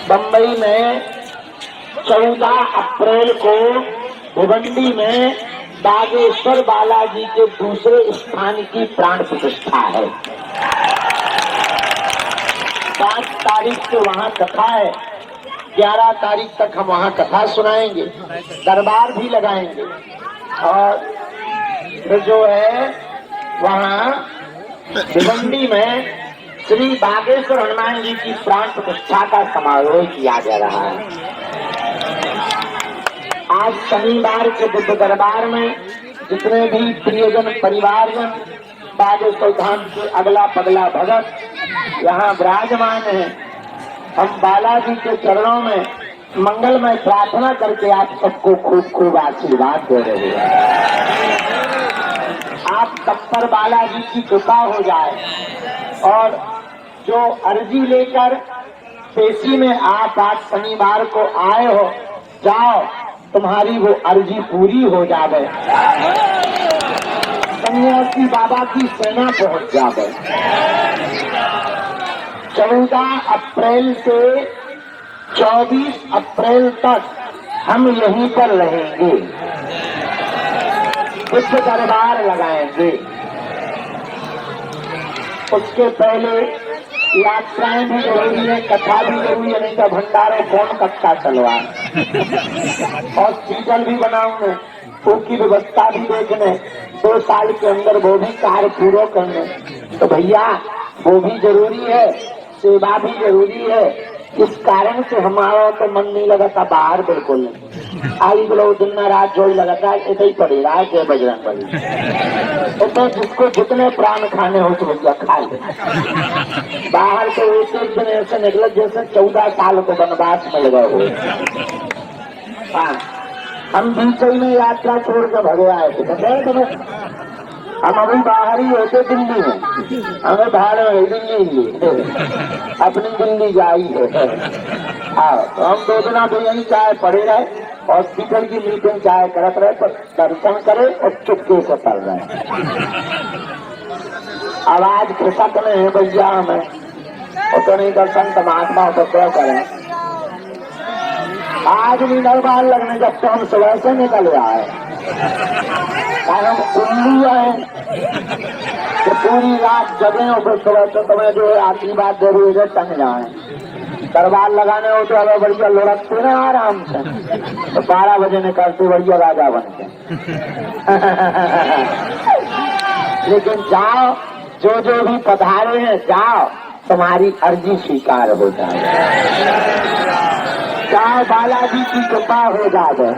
बम्बई में 14 अप्रैल को भिवंडी में बागेश्वर बालाजी के दूसरे स्थान की प्राण प्रतिष्ठा है। 5 तारीख से वहाँ कथा है, 11 तारीख तक हम वहाँ कथा सुनाएंगे, दरबार भी लगाएंगे और फिर जो है वहाँ भिवंडी में श्री बागेश्वर हनुमान जी की प्राण प्रतिष्ठा का समारोह किया जा रहा है। आज शनिवार के बुद्ध दरबार में जितने भी प्रियजन परिवारजन बागेश्वर धाम के अगला पगला भगत यहाँ विराजमान है, हम बालाजी के चरणों में मंगलमय प्रार्थना करके आप सबको खूब खूब आशीर्वाद दे रहे हैं। आप सब पर बालाजी की कृपा हो जाए और जो अर्जी लेकर पेशी में आप आज शनिवार को आए हो, जाओ तुम्हारी वो अर्जी पूरी हो जावे, सन्यासी बाबा की सेना पहुंच जावे। 14 अप्रैल से 24 अप्रैल तक हम यहीं पर रहेंगे, बुद्ध दरबार लगाएंगे। उसके पहले यात्राएं भी जरूरी है, कथा भी जरूरी है, नहीं तो भंडारे कौन कक्षा चलवा। हॉस्पिटल भी बनाऊंगे, उसकी व्यवस्था भी देखने, 2 साल के अंदर वो भी कार्य पूरा करने, तो भैया वो भी जरूरी है, सेवा भी जरूरी है। इस कारण से हमारा तो मन नहीं लगा था बाहर, बिल्कुल नहीं। आई लोग दिन रात जोड़ लगाता है, ऐसे ही पड़ी रहा है बजरंग बली। तो जिसको जितने प्राण खाने हो तो भैया खा ले। बाहर तो एक दिन ऐसे निकले जैसे 14 साल को वनवास मिल गए हो। हाँ, हम बीच में यात्रा छोड़ कर भगे आए थे। हम अभी बाहर ही होते दिल्ली में, हमें बाहर दिल्ली अपनी दिल्ली जाई है। हाँ, तो हम 2 दिन तो यही चाय पड़े रहे, हॉस्पिटल की मीटिंग चाय करते रहे, पर दर्शन करे और चुपके से पड़ रहे। आवाज खिसक में है भैया हमें, तो नहीं दर्शन परमात्मा तो क्या करें। आज भी दरबार लगने जब तो हम सुबह से निकल आए, हम उल्लू है तो पूरी रात जगे हो, फिर सुबह तो तुम्हें जो है आशीर्वाद जरूर है टंग जाए। दरबार लगाने हो तो अगर बढ़िया लुढ़कते ना आराम से, तो 12 बजे निकलते बढ़िया राजा बनते। लेकिन जाओ, जो भी पधारे हैं जाओ, तुम्हारी अर्जी स्वीकार हो जाए, जाओ बालाजी की कृपा हो जाए।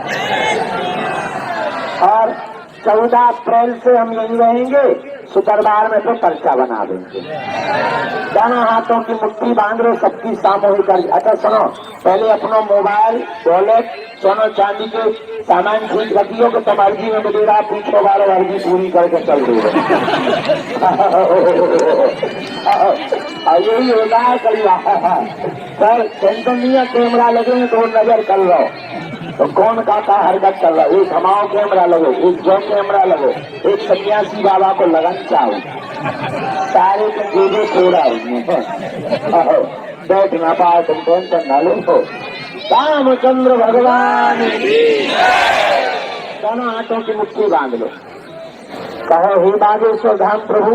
और 14 अप्रैल से हम यहीं रहेंगे, दरबार में तो पर्चा बना देंगे। दोनों हाथों की मुट्ठी बांध लो, सबकी सामूहिक। अच्छा सुनो, पहले अपना मोबाइल, वॉलेट, सोना चांदी के सामान ठीक रखियो कि तुम अर्जी में मिलेगा, पूछो बार अर्जी पूरी करके चल रही हो। यही होता है कई बार। टेंशन नहीं है, कैमरा लगे तो नजर कर लो, तो कौन कहता हरकत कर रहा है। एक हमाओ कैमरा लगो, एक जो कैमरा लगो, एक सन्यासी बाबा को लगन चाहो, सारे के जेबे छोड़ा बैठ ना पाए, तुम टेंशन ना लो। रामचंद्र भगवान, दोनों हाथों की मुट्ठी बांध लो, कहो हे बागेश्वर धाम प्रभु,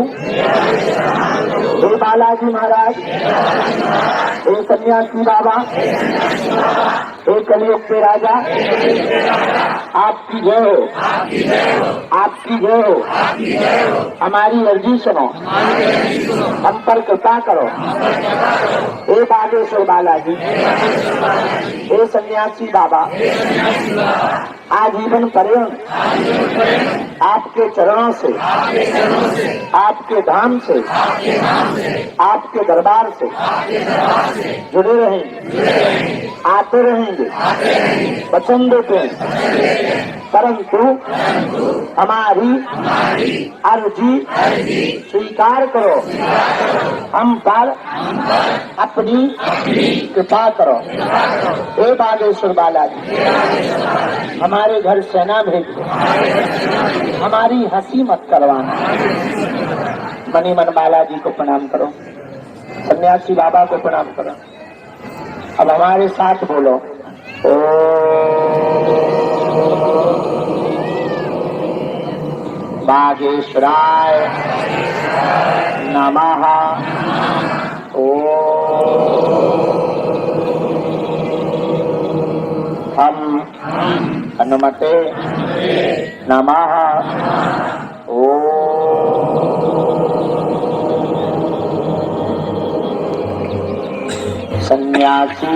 हे बालाजी महाराज, हे सन्यासी बाबा, हे कलियुग के राजा, आपकी जय हो, आपकी जय हो। हमारी अर्जी सुनो, हम पर कृपा करो। हे बागेश्वर बालाजी, हे सन्यासी बाबा, आजीवन पर्यंत आपके चरणों से, आपके धाम से, आपके दरबार से जुड़े रहेंगे, आते रहेंगे, वचन देते हैं। परंतु हमारी अर्जी स्वीकार करो, हम पर अपनी कृपा करो। हे बागेश्वर बालाजी, हमारे घर सेना भेजो, हमारी हंसी मत करवाना। मनी मन बालाजी को प्रणाम करो, सन्यासी बाबा को प्रणाम करो। अब हमारे साथ बोलो, बागेश्वराय नमः। हम हनुमते नमः। सन्यासी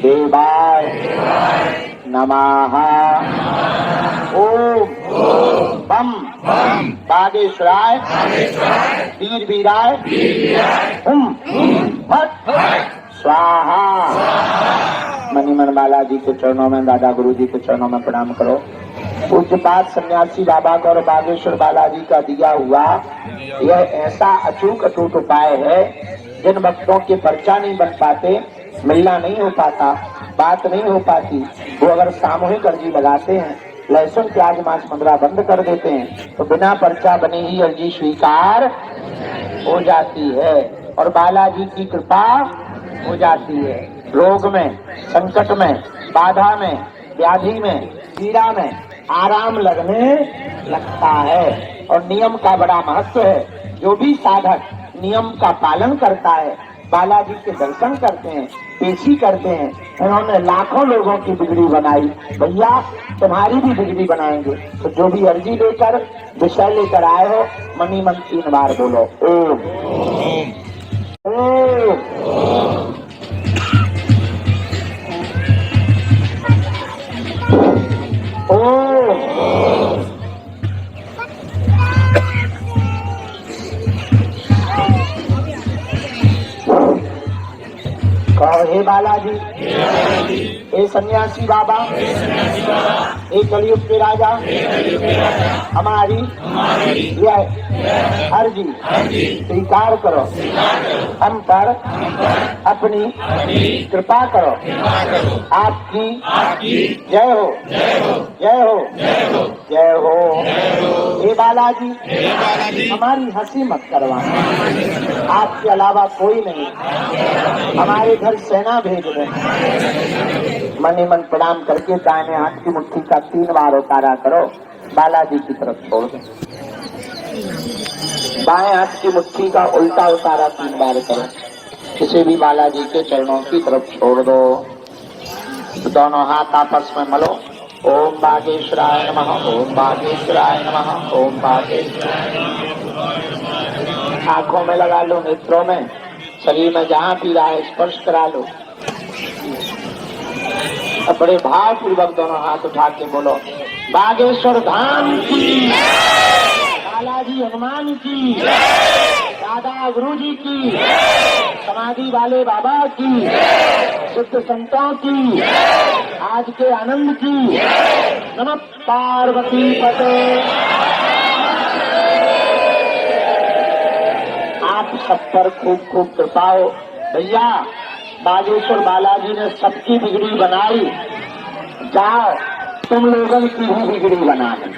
देवाय नमः। ओम बम बागेश्वराय वीर वीराय भट स्वाहा। मणिमन बालाजी के चरणों में, दादा गुरु जी के चरणों में प्रणाम करो। पूज्यपात सन्यासी बाबा का और बागेश्वर बालाजी का दिया हुआ यह ऐसा अचूक अटूट उपाय है, जिन भक्तों के पर्चा नहीं बन पाते, मिलना नहीं हो पाता, बात नहीं हो पाती, वो अगर सामूहिक अर्जी लगाते हैं, लहसुन प्याज मांस मंद्रा बंद कर देते हैं, तो बिना पर्चा बने ही अर्जी स्वीकार हो जाती है और बालाजी की कृपा हो जाती है। रोग में, संकट में, बाधा में, व्याधि में, पीड़ा में आराम लगने लगता है। और नियम का बड़ा महत्व है। जो भी साधक नियम का पालन करता है, बालाजी के दर्शन करते हैं, पेशी करते हैं, उन्होंने लाखों लोगों की बिगड़ी बनाई। भैया तुम्हारी भी बिगड़ी बनाएंगे। तो जो भी अर्जी लेकर, विषय लेकर आए हो, मनी मन 3 बार बोलो ओम ओम। कहो हे बालाजी, हे सन्यासी बाबा, हे कलयुग के राजा, हमारी यह अर्जी स्वीकार करो, हम पर अपनी कृपा करो। आपकी जय हो, जय हो, जय हो। हे बालाजी, हमारी हंसी मत करवाना, आपके अलावा कोई नहीं, हमारे घर सेना भेज दे। मनी मन प्रणाम करके दाहिने हाथ की मुट्ठी का 3 बार उतारा करो, बालाजी की तरफ छोड़ दो। बाएं हाथ की मुट्ठी का उल्टा उतारा 3 बार करो, किसी भी बालाजी के चरणों की तरफ छोड़ दो। दोनों हाथ आपस में मलो। ओम बागेश्वराय नमः, ओम बागेश्वराय नमः, ओम बागेश्वराय। आंखों में लगा लो, नेत्रों में, शरीर में जहाँ पीड़ा है स्पर्श करा लो। अब बड़े भाव पूर्वक दोनों हाथ उठा के बोलो, बागेश्वर धाम की, बालाजी हनुमान की, दादा गुरु जी की, समाधि वाले बाबा की, शुद्ध संतों की, आज के आनंद की। नमः पार्वती पते। आप सब पर खूब खूब कृपा हो। भैया बागेश्वर बालाजी ने सबकी बिगड़ी बनाई, जाओ तुम लोगों की भी बिगड़ी बना ली।